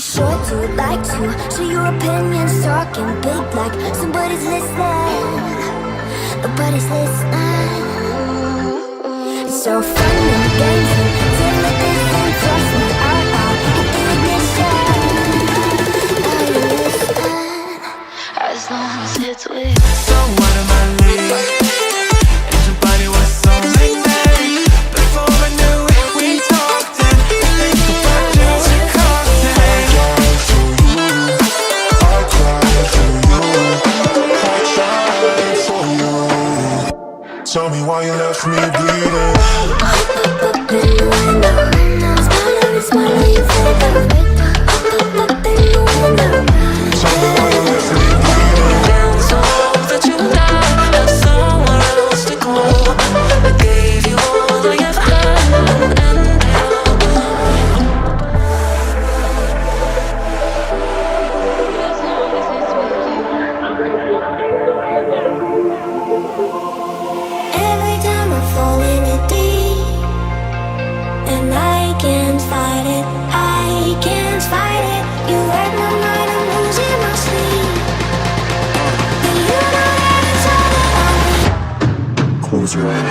Sure to like to share your opinions, talking big like somebody's listening. Nobody's listening. It's so fun and games until the distance trust me out hit the ignition. Are you listening? As long as it's with you. So what am I leaving? And your body was so magnetic. Before I knew it, we talked and think about you and cocktail. Tell me why you left me bleeding. Tell me why you left me bleeding. Down so that you died, have somewhere else to go. I gave you all I ever had, and Every time I fall in it deep, and I can't fight it, I can't fight it. You wreck my mind, I'm losing my sleep. But you know that it's all that I need. Close your eyes.